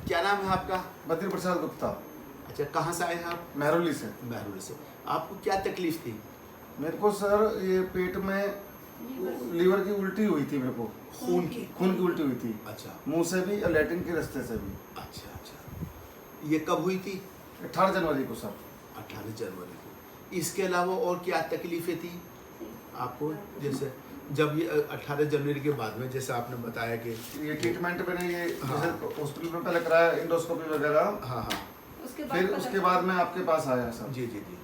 क्या नाम है आपका? बद्री प्रसाद गुप्ता। अच्छा, कहाँ से आए हैं आप? महरौली से। महरौली से। आपको क्या तकलीफ थी? मेरे को सर ये पेट में लीवर की उल्टी हुई थी, मेरे को खून की? खून की उल्टी हुई थी। अच्छा मुंह से भी और लैट्रिन के रास्ते से भी। अच्छा अच्छा। ये कब हुई थी? 18 जनवरी को सर। 18 जनवरी को। इसके अलावा और क्या तकलीफें थी आपको? जैसे जब ये 18 जनवरी के बाद में जैसे आपने बताया कि ये ट्रीटमेंट मैंने ये हाँ। जैसे हॉस्पिटल में पहले कराया, इंडोस्कोपी वगैरह। हाँ हाँ फिर उसके बाद मैं आपके पास आया सर। जी जी जी।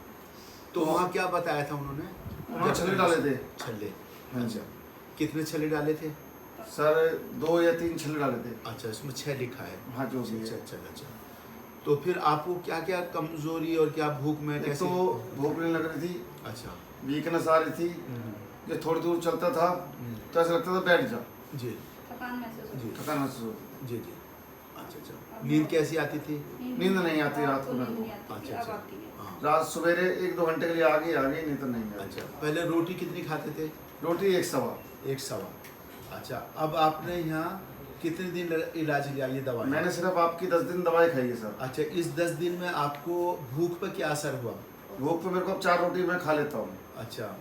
तो वहाँ क्या बताया था उन्होंने? उन्होंने छल्ले डाले थे। छल्ले? हाँ। अच्छा, कितने छल्ले डाले थे? सर 2 या 3 छल्ले डाले थे। अच्छा, इसमें 6 लिखा है। हाँ, जो भी अच्छा है। अच्छा अच्छा। तो फिर आपको क्या क्या कमजोरी और क्या भूख में एक कैसे? तो भूख नहीं लग रही थी, अच्छा। वीकनेस आ रही थी। जो थोड़ी दूर चलता था तो ऐसा लगता था बैठ जा, जी थकान महसूस जी थकान महसूस होती। जी जी। अच्छा अच्छा। नींद कैसी आती थी? नींद नहीं आती रात को मेरे को। अच्छा अच्छा। हाँ। रात सवेरे 1-2 घंटे के लिए आ गई, नहीं तो नहीं आती। अच्छा, पहले रोटी कितनी खाते थे? रोटी 1 सवा। 1 सवा। अच्छा, अब आपने यहाँ कितने दिन इलाज लिया ये दवा? मैंने सिर्फ आपकी 10 दिन दवाई खाई है सर। अच्छा, इस 10 दिन में आपको भूख पर क्या असर हुआ? भूख पे मेरे को अब 4 रोटी मैं खा लेता हूँ। अच्छा,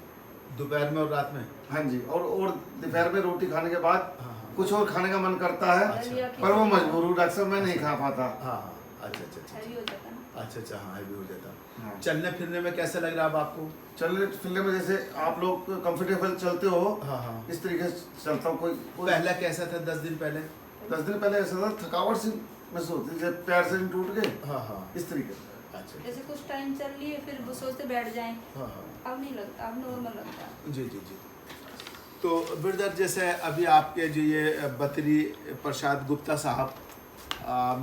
दोपहर में और रात में? हाँ जी, और दोपहर में रोटी खाने के बाद हाँ हाँ कुछ और खाने का मन करता है, अच्छा। पर वो मजबूर हूँ डॉक्टर साहब, मैं नहीं खा पाता। हाँ हाँ। अच्छा अच्छा अच्छा हैवी हो जाता ना। अच्छा अच्छा। हाँ, हैवी हो जाता। हाँ। चलने फिरने में कैसा लग रहा है अब आपको? चलने फिरने में जैसे आप लोग कंफर्टेबल चलते हो, हाँ हाँ। इस तरीके से चलता हूँ। कोई पहला कैसा था 10 दिन पहले? 10 दिन पहले ऐसा था, थकावट सी महसूस होती थी, जैसे पैर से नहीं टूट गए, हाँ हाँ। इस तरीके से। अच्छा जैसे कुछ टाइम चल लिए फिर वो सोचते बैठ जाएं, हाँ हाँ। अब नहीं लगता, अब नॉर्मल लगता है। जी जी जी। तो ब्रदर, जैसे अभी आपके जो ये बद्री प्रसाद गुप्ता साहब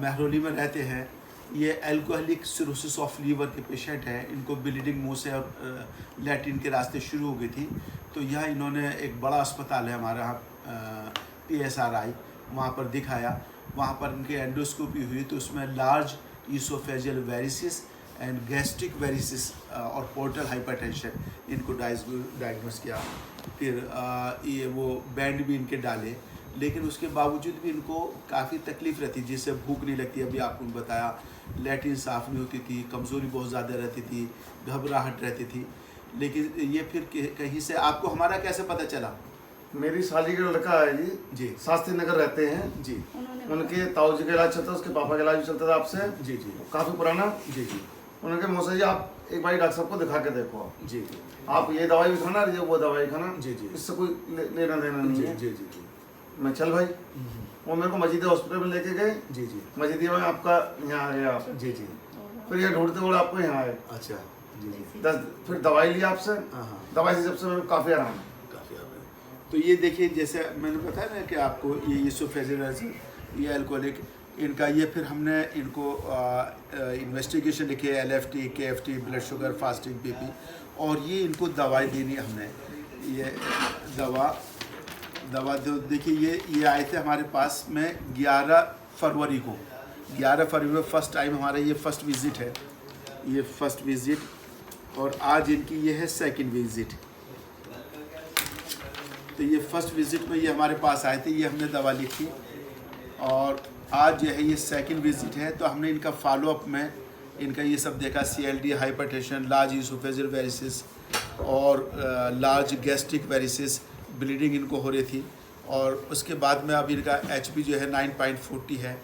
महरौली में रहते हैं, ये अल्कोहलिक सिरोसिस ऑफ लीवर के पेशेंट हैं। इनको ब्लीडिंग मुंह से और लैट्रिन के रास्ते शुरू हो गई थी। तो यहाँ इन्होंने एक बड़ा अस्पताल है हमारे यहाँ PSRI, वहाँ पर दिखाया। वहाँ पर इनकी एंडोस्कोपी हुई तो उसमें लार्ज ईसोफेजियल वेरिसिस एंड गैस्ट्रिक वेरिसिस और पोर्टल हाइपरटेंशन इनको डायग्नोस किया। फिर ये वो बैंड भी इनके डाले, लेकिन उसके बावजूद भी इनको काफ़ी तकलीफ़ रहती, जिससे भूख नहीं लगती। अभी आपको बताया, लैट्रिन साफ़ नहीं होती थी, कमज़ोरी बहुत ज़्यादा रहती थी, घबराहट रहती थी। लेकिन ये फिर कहीं से आपको हमारा कैसे पता चला? मेरी साली का लड़का है जी, जी शास्त्री नगर रहते हैं जी उनके ताऊ जी का इलाज चलता था, उसके पापा का इलाज भी चलता था आपसे, जी जी काफ़ी पुराना। जी जी उन्होंने कहा मौसा जी आप एक बार डॉक्टर साहब को दिखा के देखो, जी जी आप ये दवाई भी खाना, ये वो दवाई खाना, जी जी इससे कोई लेना देना नहीं जी है। जी जी जी मैं चल भाई, वो मेरे को मजीदिया हॉस्पिटल में लेके गए। जी जी मजीदिया में आपका यहाँ आए आप, जी जी। फिर ये ढूंढते हुए आपको यहाँ आए। अच्छा जी जी। 10 फिर दवाई ली आपसे, हाँ हाँ। दवाई से जब से मेरे को काफ़ी आराम है। काफ़ी आप है। तो ये देखिए, जैसे मैंने बताया ना कि आपको ये ईसोफेजियल, ये अल्कोहलिक, इनका ये फिर हमने इनको इन्वेस्टिगेशन लिखे, LFT, KFT, blood sugar, fasting, BP, और ये इनको दवाई देनी हमने। ये दवा देखिए, ये आए थे हमारे पास में 11 फरवरी को। 11 फरवरी में फ़र्स्ट टाइम हमारा ये फ़र्स्ट विज़िट है, ये फ़र्स्ट विज़िट, और आज इनकी ये है सेकंड विज़िट। तो ये फ़र्स्ट विज़िट में ये हमारे पास आए थे, ये हमने दवा लिखी, और आज जो है ये सेकंड विज़िट है। तो हमने इनका फॉलोअप में इनका ये सब देखा, CLD, हाइपरटेंशन, लार्ज ईसोफेजियल वेरिसिस और लार्ज गैस्ट्रिक वेरिसिस, ब्लीडिंग इनको हो रही थी। और उसके बाद में अब इनका HP जो है 9.40 है,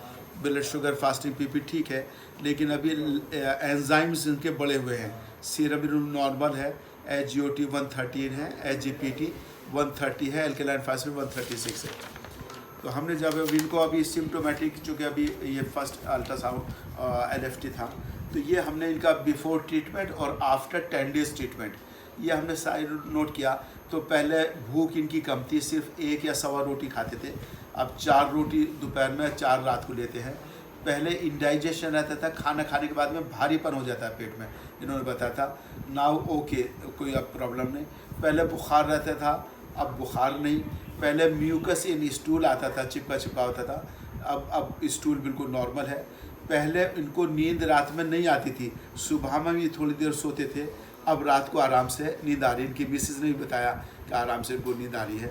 ब्लड शुगर, फास्टिंग, PP ठीक है, लेकिन अभी एंजाइम्स इनके बढ़े हुए हैं। सीरम नॉर्मल है, SGOT 113 है, SGPT 130 है, एल्कलाइन फास्फेट 136 है। तो हमने जब इनको अभी सिम्टोमेटिक, चूँकि अभी ये फर्स्ट अल्ट्रासाउंड LFT था, तो ये हमने इनका बिफोर ट्रीटमेंट और आफ्टर 10 डेज ट्रीटमेंट ये हमने साइड नोट किया। तो पहले भूख इनकी कम थी, सिर्फ 1 या सवा रोटी खाते थे, अब 4 रोटी दोपहर में, 4 रात को लेते हैं। पहले इंडाइजेशन रहता था, खाना खाने के बाद में भारीपन हो जाता है पेट में, इन्होंने बताया था। नाउ ओके, कोई अब प्रॉब्लम नहीं। पहले बुखार रहता था, अब बुखार नहीं। पहले म्यूकस इन स्टूल आता था, चिपका होता था, अब स्टूल बिल्कुल नॉर्मल है। पहले इनको नींद रात में नहीं आती थी, सुबह में भी थोड़ी देर सोते थे, अब रात को आराम से नींद आ रही। इनकी मिसेज ने भी बताया कि आराम से इनको नींद आ रही है।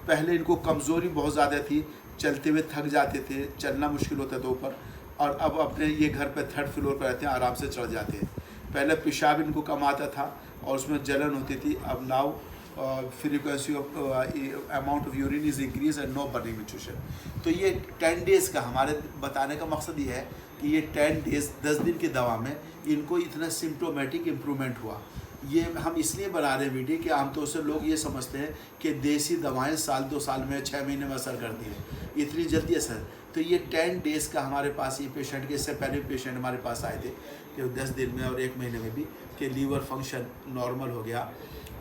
पहले इनको कमज़ोरी बहुत ज़्यादा थी, चलते हुए थक जाते थे, चलना मुश्किल होता था ऊपर, और अब अपने ये घर पे 3rd फ्लोर पर रहते हैं, आराम से चढ़ जाते हैं। पहले पेशाब इनको कम आता था और उसमें जलन होती थी, अब now frequency of amount of urine is increase and no burning intuition. तो ये 10 डेज़ का हमारे बताने का मकसद ये है कि ये 10 डेज़ 10 दिन की दवा में इनको इतना सिम्टोमेटिक इम्प्रूवमेंट हुआ। ये हम इसलिए बना रहे हैं वीडियो कि आमतौर से लोग ये समझते हैं कि देसी दवाएं साल 2 साल में 6 महीने में असर करती हैं, इतनी जल्दी असर। तो ये 10 डेज़ का हमारे पास ये पेशेंट के, इससे पहले पेशेंट हमारे पास आए थे कि 10 दिन में और 1 महीने में भी कि लीवर फंक्शन नॉर्मल हो गया।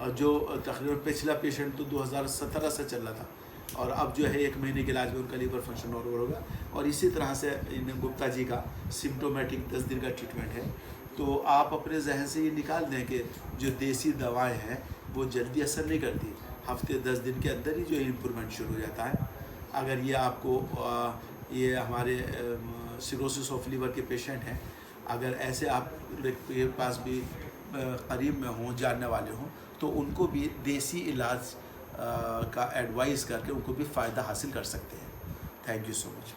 और जो तकरीबन पिछला पेशेंट तो 2017 से चल रहा था और अब जो है 1 महीने के इलाज में उनका लीवर फंक्शन नॉर्मल होगा। और इसी तरह से इन गुप्ता जी का सिम्टोमेटिक 10 दिन का ट्रीटमेंट है। तो आप अपने जहन से ये निकाल दें कि जो देसी दवाएं हैं वो जल्दी असर नहीं करती, हफ्ते 10 दिन के अंदर ही जो इम्प्रूवमेंट शुरू हो जाता है। अगर ये आपको ये हमारे सिरोसिस ऑफ लीवर के पेशेंट हैं, अगर ऐसे आप के पास भी करीब में हों, जानने वाले हों, तो उनको भी देसी इलाज का एडवाइस करके उनको भी फ़ायदा हासिल कर सकते हैं। Thank you so much.